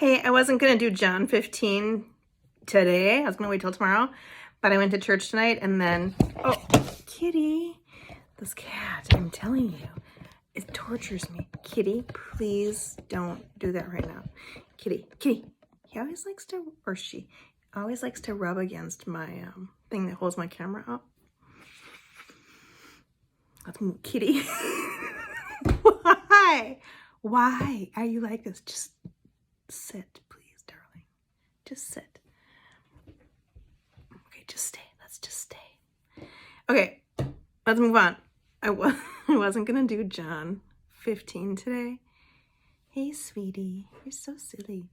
Hey, I wasn't going to do John 15 today. I was going to wait till tomorrow, but I went to church tonight and then, oh, Kitty, this cat, I'm telling you, it tortures me. Kitty, please don't do that right now. Kitty, he always likes to, or she always likes to rub against my thing that holds my camera up. Let's move, Kitty. Why are you like this? Just sit, please, darling. Just sit. Okay, just stay. Let's just stay. Okay, let's move on. I wasn't gonna do John 15 today. Hey, sweetie, you're so silly.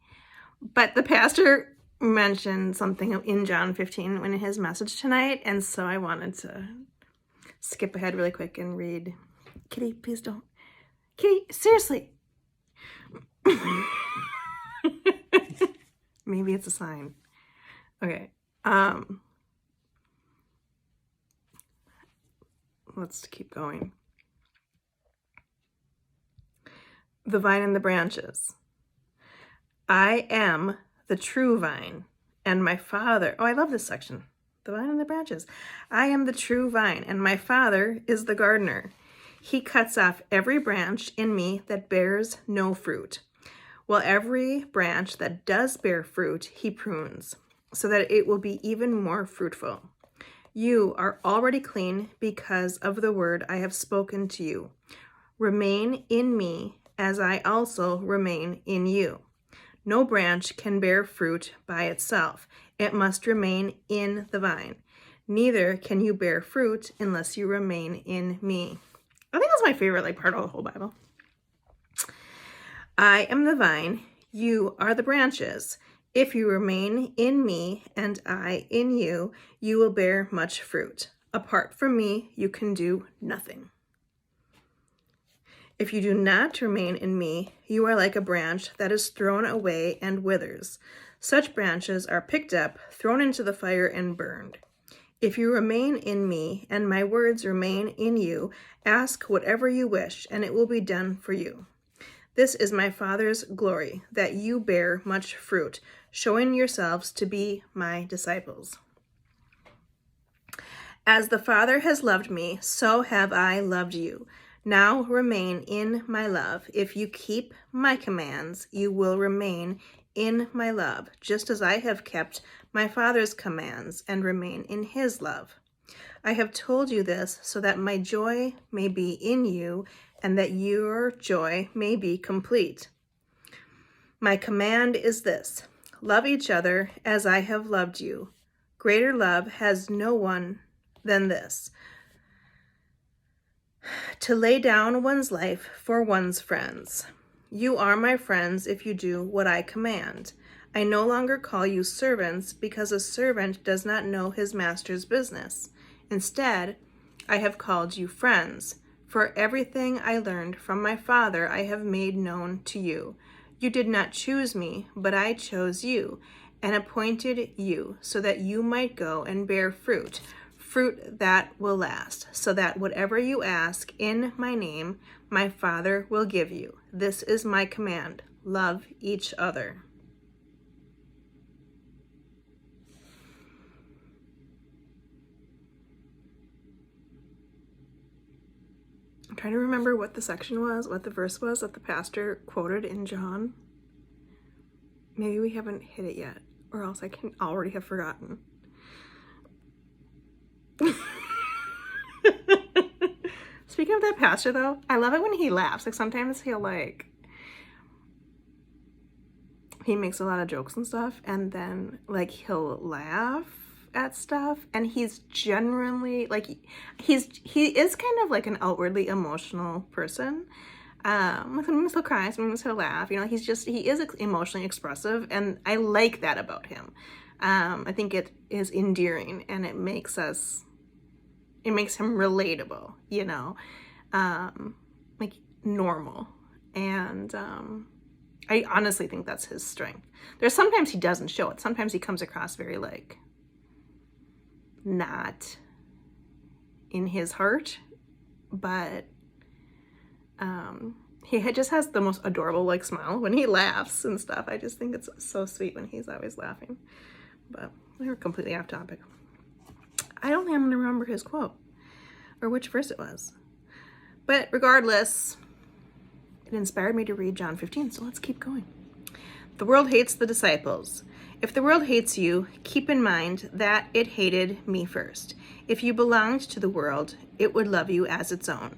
But the pastor mentioned something in John 15 in his message tonight, and so I wanted to skip ahead really quick and read. Kitty, please don't. Kitty, seriously. Maybe it's a sign. Okay. Let's keep going. The vine and the branches. I am the true vine, and my Father. Oh, I love this section. The vine and the branches. I am the true vine, and my Father is the gardener. He cuts off every branch in me that bears no fruit, while every branch that does bear fruit, he prunes, so that it will be even more fruitful. You are already clean because of the word I have spoken to you. Remain in me as I also remain in you. No branch can bear fruit by itself. It must remain in the vine. Neither can you bear fruit unless you remain in me. I think that's my favorite part of the whole Bible. I am the vine, you are the branches. If you remain in me and I in you, you will bear much fruit. Apart from me, you can do nothing. If you do not remain in me, you are like a branch that is thrown away and withers. Such branches are picked up, thrown into the fire, and burned. If you remain in me and my words remain in you, ask whatever you wish, and it will be done for you. This is my Father's glory, that you bear much fruit, showing yourselves to be my disciples. As the Father has loved me, so have I loved you. Now remain in my love. If you keep my commands, you will remain in my love, just as I have kept my Father's commands and remain in his love. I have told you this so that my joy may be in you and that your joy may be complete. My command is this: love each other as I have loved you. Greater love has no one than this, to lay down one's life for one's friends. You are my friends if you do what I command. I no longer call you servants because a servant does not know his master's business. Instead, I have called you friends, for everything I learned from my Father I have made known to you. You did not choose me, but I chose you and appointed you so that you might go and bear fruit, fruit that will last, so that whatever you ask in my name, my Father will give you. This is my command: love each other. I'm trying to remember what the section was, what the verse was that the pastor quoted in John. Maybe we haven't hit it yet, or else I can already have forgotten. Speaking of that pastor, though, I love it when he laughs. Like, sometimes he makes a lot of jokes and stuff, and then, he'll laugh at stuff, and he's genuinely, he is kind of like an outwardly emotional person. Sometimes he'll cry, sometimes he'll laugh. He is emotionally expressive, and I like that about him. I think it is endearing, and it makes him relatable, normal. And I honestly think that's his strength. There's sometimes he doesn't show it. Sometimes he comes across very not in his heart, but just has the most adorable like smile when he laughs and stuff. I just think it's so sweet when he's always laughing. But we were completely off topic. I don't think I'm going to remember his quote or which verse it was. But regardless, it inspired me to read John 15, so let's keep going. The world hates the disciples. If the world hates you, keep in mind that it hated me first. If you belonged to the world, it would love you as its own.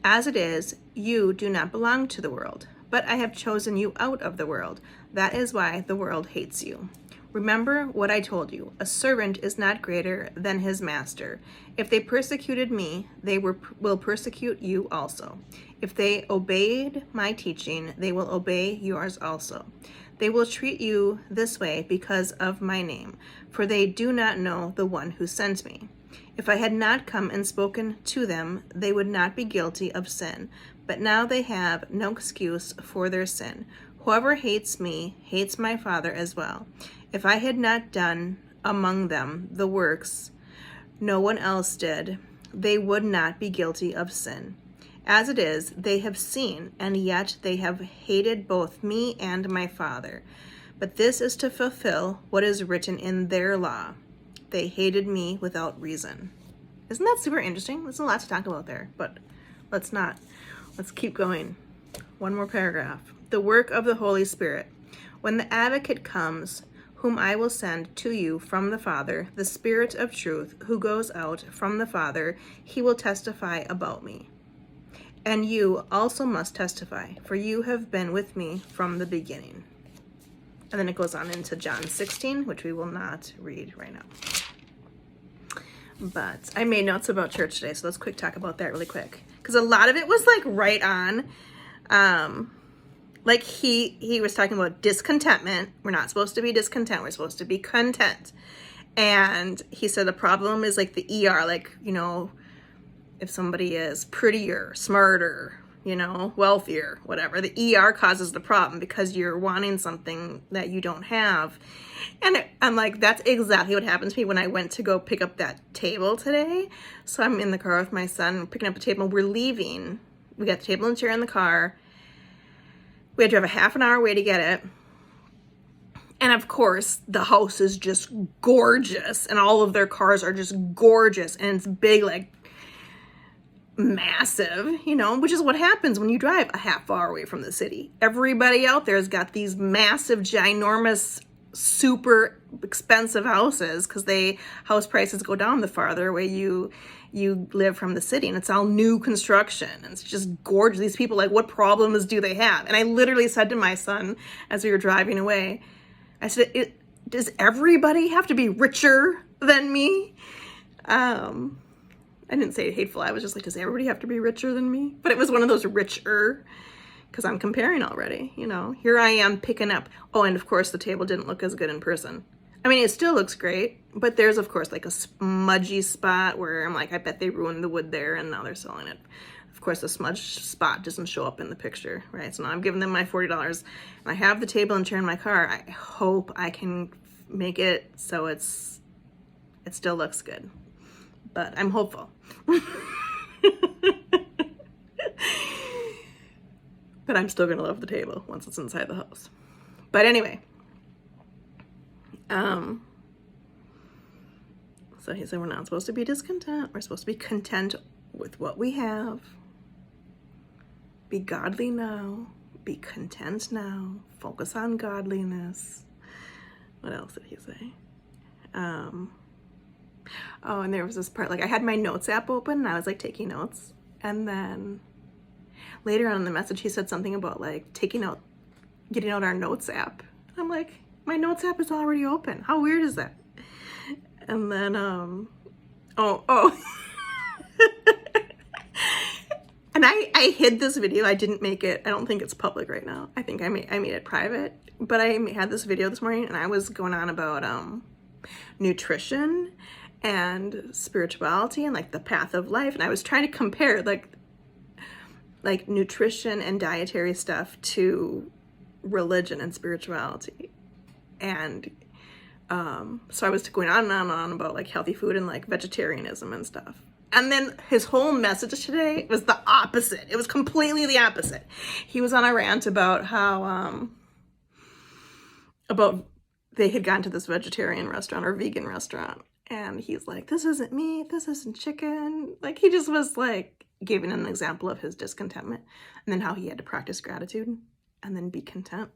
As it is, you do not belong to the world, but I have chosen you out of the world. That is why the world hates you. Remember what I told you. A servant is not greater than his master. If they persecuted me, they will persecute you also. If they obeyed my teaching, they will obey yours also. They will treat you this way because of my name, for they do not know the one who sent me. If I had not come and spoken to them, they would not be guilty of sin. But now they have no excuse for their sin. Whoever hates me hates my Father as well. If I had not done among them the works no one else did, they would not be guilty of sin. As it is, they have seen, and yet they have hated both me and my Father. But this is to fulfill what is written in their law. They hated me without reason. Isn't that super interesting? There's a lot to talk about there, but let's not. Let's keep going. One more paragraph. The work of the Holy Spirit. When the advocate comes, whom I will send to you from the Father, the Spirit of truth, who goes out from the Father, he will testify about me. And you also must testify, for you have been with me from the beginning. And then it goes on into John 16, which we will not read right now. But I made notes about church today, so let's quick talk about that really quick. Because a lot of it was like right on. Like he was talking about discontentment. We're not supposed to be discontent. We're supposed to be content. And he said the problem is like the ER, like, you know, if somebody is prettier, smarter, you know, wealthier, whatever, the ER causes the problem because you're wanting something that you don't have. And I'm like, that's exactly what happened to me when I went to go pick up that table today. So I'm in the car with my son, picking up a table. We're leaving. We got the table and chair in the car. We had to drive a half an hour away to get it. And of course, the house is just gorgeous. And all of their cars are just gorgeous. And it's big, like massive, you know, which is what happens when you drive a half hour away from the city. Everybody out there has got these massive, ginormous, super expensive houses because house prices go down the farther away you live from the city, and it's all new construction, and it's just gorgeous. These people, like, what problems do they have? And I literally said to my son as we were driving away, I said, does everybody have to be richer than me? I didn't say hateful. I was just like, does everybody have to be richer than me? But it was one of those richer, because I'm comparing already, you know. Here I am picking up. Oh, and of course the table didn't look as good in person. I mean, it still looks great, but there's, of course, like a smudgy spot where I'm like, I bet they ruined the wood there, and now they're selling it. Of course, the smudge spot doesn't show up in the picture, right? So now I'm giving them my $40, and I have the table and chair in my car. I hope I can make it so it still looks good, but I'm hopeful. But I'm still gonna love the table once it's inside the house. But anyway, so he said we're not supposed to be discontent. We're supposed to be content with what we have. Be godly now. Be content now. Focus on godliness. What else did he say? Oh, and there was this part, like I had my notes app open and I was like taking notes. And then later on in the message, he said something about like getting out our notes app. I'm like, my notes app is already open. How weird is that? And then, and I hid this video. I didn't make it. I don't think it's public right now. I think I made it private. But I had this video this morning and I was going on about nutrition and spirituality and like the path of life. And I was trying to compare like nutrition and dietary stuff to religion and spirituality. And so I was going on and on and on about like healthy food and like vegetarianism and stuff. And then his whole message today was the opposite. It was completely the opposite. He was on a rant about how, about they had gone to this vegetarian restaurant or vegan restaurant. And he's like, this isn't meat, this isn't chicken. Like, he just was like giving an example of his discontentment and then how he had to practice gratitude and then be content.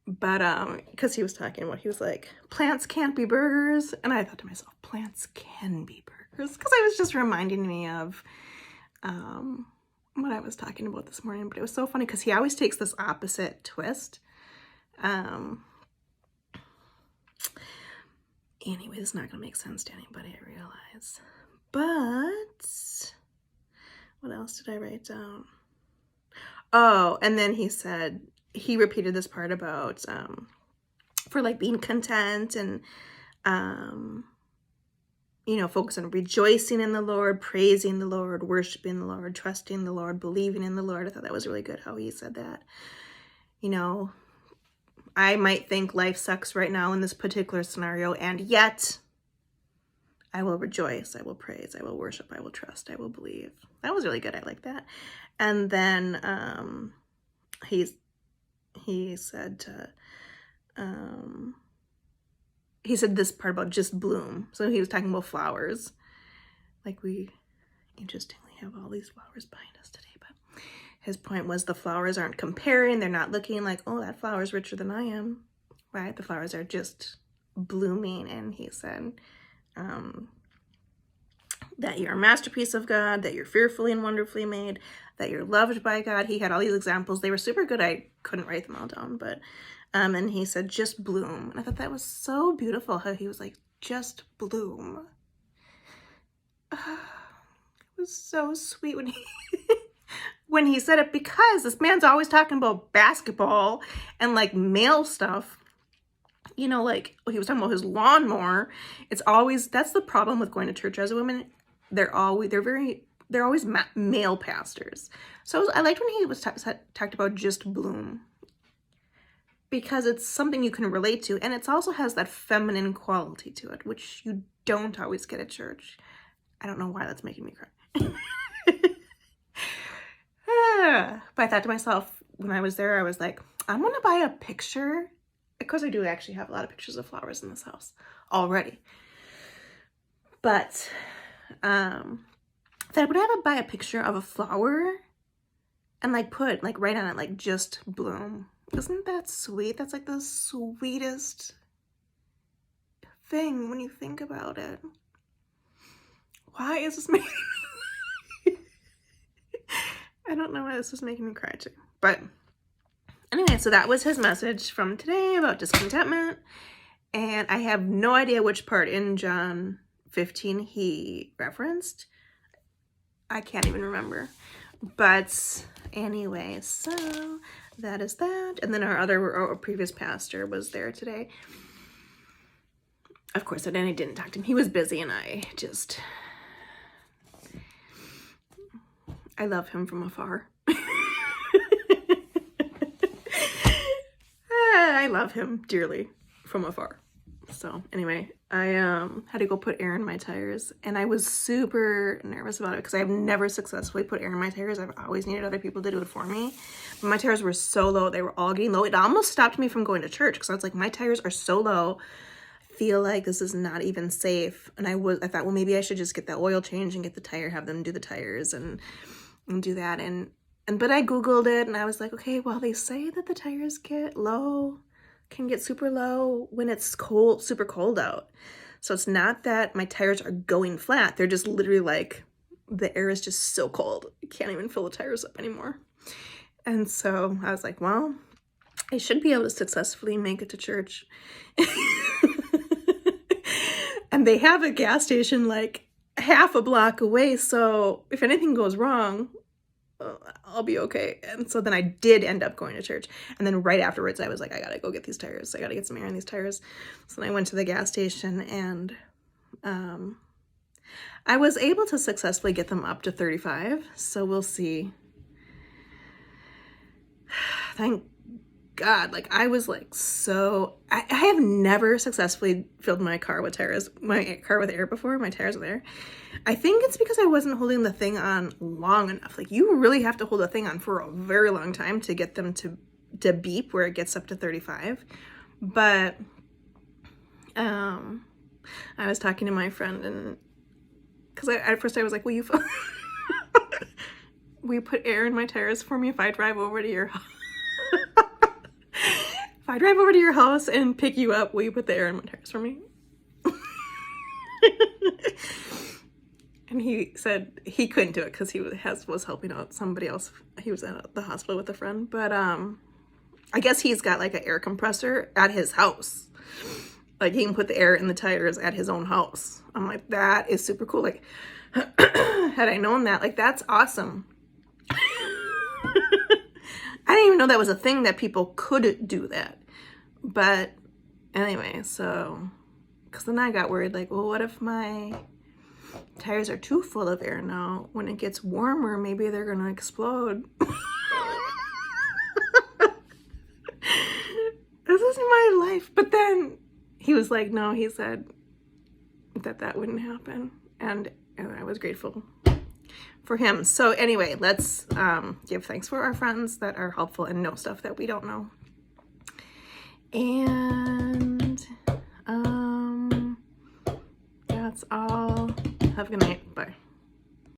But because he was talking about, he was like, plants can't be burgers. And I thought to myself, plants can be burgers. Because I was just reminding me of what I was talking about this morning. But it was so funny because he always takes this opposite twist. Anyway, this is not going to make sense to anybody, I realize. But what else did I write down? Oh, and then he said, he repeated this part about for like being content and you know, focus on rejoicing in the Lord, praising the Lord, worshiping the Lord, trusting the Lord, believing in the Lord. I thought that was really good how he said that. You know, I might think life sucks right now in this particular scenario, and yet I will rejoice, I will praise, I will worship, I will trust, I will believe. That was really good. I like that. And then he said he said this part about just bloom. So he was talking about flowers. Like, we interestingly have all these flowers behind us today, but his point was the flowers aren't comparing. They're not looking like, oh, that flower's richer than I am, right? The flowers are just blooming. And he said that you're a masterpiece of God, that you're fearfully and wonderfully made, that you're loved by God. He had all these examples. They were super good. I couldn't write them all down, but and he said, just bloom. And I thought that was so beautiful how he was like, just bloom. It was so sweet when he when he said it, because this man's always talking about basketball and like male stuff. You know, like he was talking about his lawnmower. It's always, that's the problem with going to church as a woman. They're always male pastors. So I liked when he was talked about just bloom, because it's something you can relate to, and it also has that feminine quality to it, which you don't always get at church. I don't know why that's making me cry. But I thought to myself when I was there, I was like, I'm gonna buy a picture, because I do actually have a lot of pictures of flowers in this house already. But that I would have to buy a picture of a flower and like put like right on it, like just bloom. Isn't that sweet? That's like the sweetest thing when you think about it. Why is this making me I don't know why this is making me cry too. But anyway, so that was his message from today about discontentment. And I have no idea which part in John 15 he referenced. I can't even remember. But anyway, so that is that. And then our previous pastor was there today. Of course, I didn't talk to him. He was busy, and I love him from afar. I love him dearly from afar. So anyway, I had to go put air in my tires, and I was super nervous about it because I've never successfully put air in my tires. I've always needed other people to do it for me. But my tires were so low. They were all getting low. It almost stopped me from going to church because I was like, my tires are so low. I feel like this is not even safe. And I thought, well, maybe I should just get that oil change and get the tire, have them do the tires and do that. But I Googled it, and I was like, okay, well, they say that the tires can get super low when it's cold, super cold out. So it's not that my tires are going flat. They're just literally like, the air is just so cold. I can't even fill the tires up anymore. And so I was like, well, I should be able to successfully make it to church. And they have a gas station like half a block away. So if anything goes wrong, I'll be okay. And so then I did end up going to church. And then right afterwards, I was like, I gotta go get these tires. I gotta get some air in these tires. So then I went to the gas station, and I was able to successfully get them up to 35. So we'll see. Thank God, like I was like, so I have never successfully filled my car with air before, my tires with air. I think it's because I wasn't holding the thing on long enough. Like you really have to hold the thing on for a very long time to get them to beep where it gets up to 35. But I was talking to my friend, and because at first I was like, will you put air in my tires for me if I drive over to your house? If I drive over to your house and pick you up, will you put the air in my tires for me? And he said he couldn't do it because he was helping out somebody else. He was at the hospital with a friend, but I guess he's got like an air compressor at his house. Like he can put the air in the tires at his own house. I'm like, that is super cool. Like, had I known that, like, that's awesome. I didn't even know that was a thing that people could do that. But anyway, so, because then I got worried, like, well, what if my tires are too full of air now? When it gets warmer, maybe they're going to explode. This is my life. But then he was like, no, he said that wouldn't happen. And I was grateful for him. So anyway, let's give thanks for our friends that are helpful and know stuff that we don't know. And that's all